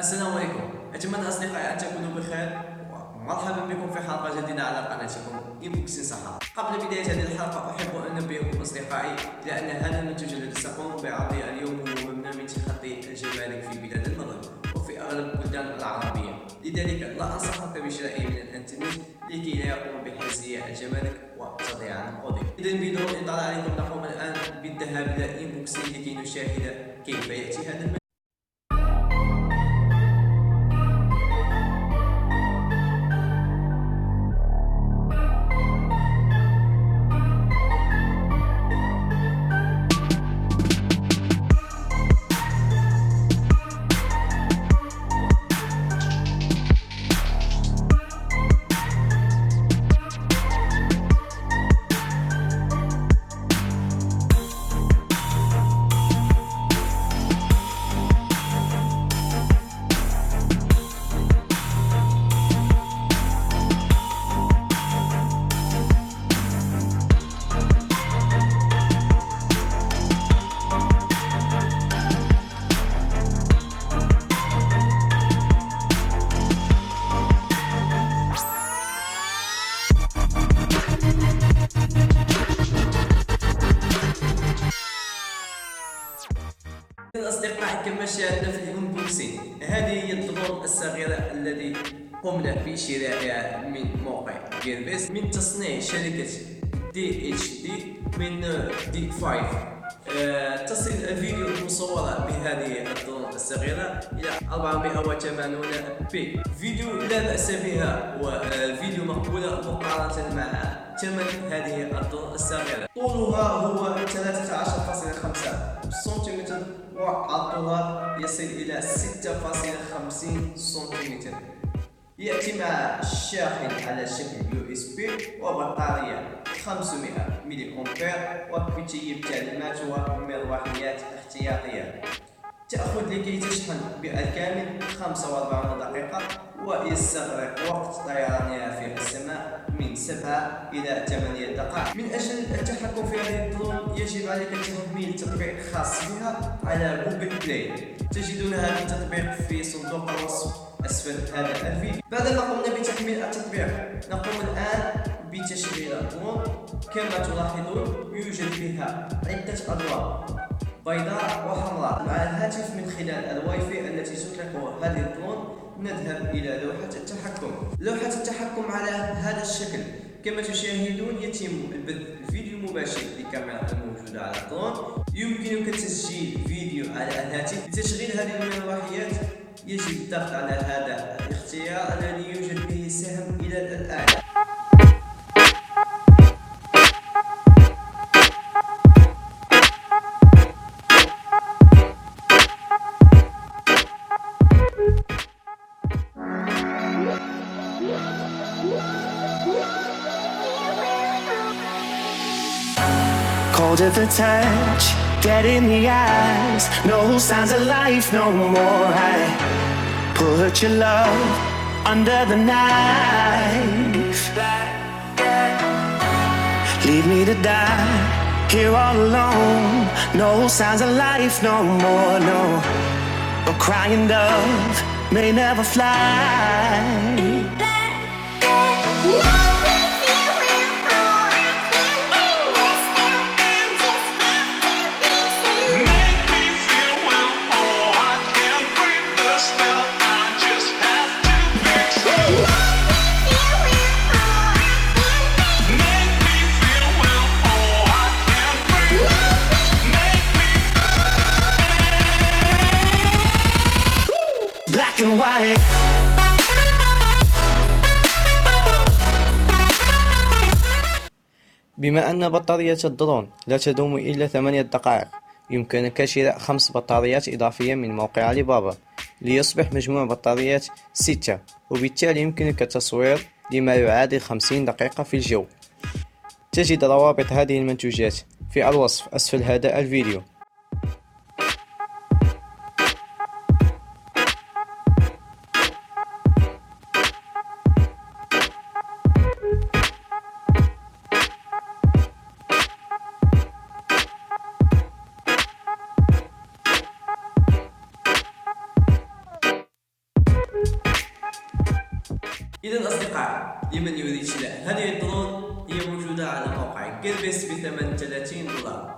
السلام عليكم. أتمنى أصدقائي أن تكونوا بخير ومرحبا بكم في حلقة جديدة على قناتكم ممكن صحة. قبل بداية هذه الحلقة أحب أن أنبهكم أصدقائي إلى أن هذا المنتج الذي سأقوم بعرضه اليوم هو ممنوع من تخطي الجمارك في بلاد المغرب وفي أغلب البلدان العربية، لذلك لا أنصحك بشرائه من الإنترنت لكي لا يقوم بحجز الجمارك وتضييع النقود. إذا بدون إطالة عليكم نقوم الآن بالذهاب إلى إنبوكسي لكي نشاهد كيف يأتي هذا المنتج. الأصدقاء، كما شاهدنا في الأنبوكسينغ، هذه هي الدرون الصغيرة التي قمنا بشرائها من موقع غيربيس من تصنيع شركة دي من دي 5. تصل الفيديو المصورة بهذه الدرون الصغيرة إلى 480 بي. فيديو لا بأس بها وفيديو مقبولة مقارنة مع ثمن هذه الدرون الصغيرة. طولها هو 13.5 سنتيمتر وعرضها يصل إلى 6.50 سنتيمتر. يأتي مع شاحن على شكل USB وبطارية 500 ملي أمبير وكتيب تعليمات ومروحيات احتياطية. تأخذ لكي تشحن بالكامل 45 دقيقة ويستغرق وقت طيرانها في السماء من 7 إلى 8 دقائق. من أجل التحكم في هذه الدرون يجب عليك تحميل تطبيق خاص بها على جوجل بلاي. تجدون هذا التطبيق في صندوق الوصف أسفل هذا الفيديو. بعدما قمنا بتحميل التطبيق نقوم الآن بتشغيل الدرون. كما تلاحظون يوجد فيها عدة ألوان بيضاء وحمراء. مع الهاتف من خلال الواي فاي التي تطلق هذه الدرون نذهب إلى لوحة التحكم. لوحة التحكم على هذا الشكل. كما تشاهدون يتم البث الفيديو مباشر للكاميرا الموجودة على الدرون. يمكنك تسجيل فيديو على الهاتف. لتشغيل هذه المروحيات يجب الضغط على هذا الاختيار الذي يوجد به سهم إلى الأعلى. Cold at the touch, dead in the eyes, no signs of life no more. I put your love under the knife. Leave me to die here all alone. No signs of life no more, no. A crying dove may never fly. بما أن بطارية الدرون لا تدوم إلا 8 دقائق، يمكنك شراء 5 بطاريات إضافية من موقع علي بابا ليصبح مجموع بطاريات 6، وبالتالي يمكنك التصوير لما يعادل 50 دقيقة في الجو. تجد روابط هذه المنتوجات في الوصف أسفل هذا الفيديو. إذا أصدقاء، لمن يريد شراء هذه الدرون هي موجودة على موقع جيربيس بثمن $30.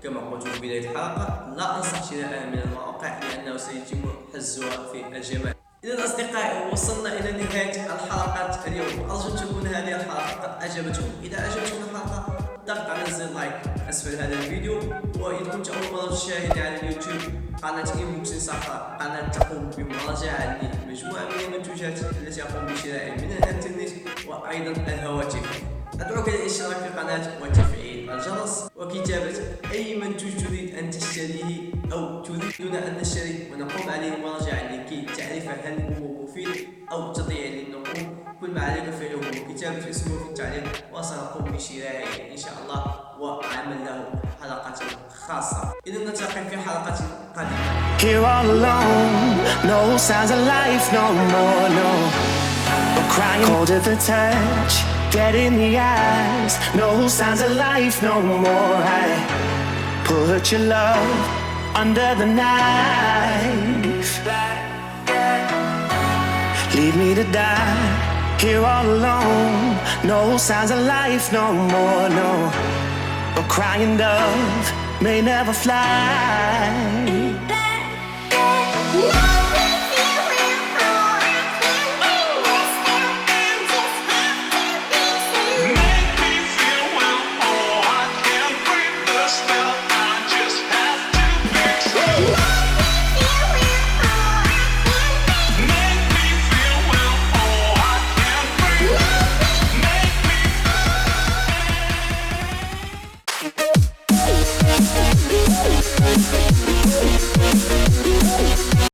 كما قلت في بداية الحلقة، لا أنصح شرائها من المواقع لأنه سيتم حجزها في الجمارك. إذا أصدقائي، وصلنا إلى نهاية الحلقة اليوم. أرجو أن تكون هذه الحلقة قد أعجبتكم. إذا أعجبتكم الحلقة، ضغط على زر لايك أسفل هذا الفيديو. وإذا كنت أول مرة تشاهد على اليوتيوب قناة ممكن صفحة، قناة تقوم بمراجعة لمجموعة من المنتوجات التي أقوم بشرائها من الإنترنت وأيضا الهواتف. أدعوك للاشتراك في القناة وتفعيل الجرس وكتابة أي منتوج تريد أن تشتريه أو تريدون أن نشتريه ونقوم عليه مراجعة لكي تعرف هل هو مفيد أو تضيع للنقود. كل ما عليك فعله هو كتابة اسمه في التعليق وسنقوم بشرائه إن شاء الله وعمل له حلقة خاصة. إذا نلتقي في حلقة قادمة. Here all alone, no signs of life no more, no. We're crying, cold at the touch, dead in the eyes, no signs of life no more. I put your love under the knife, leave me to die. Here all alone, no signs of life no more, no. We're crying, dove may never fly.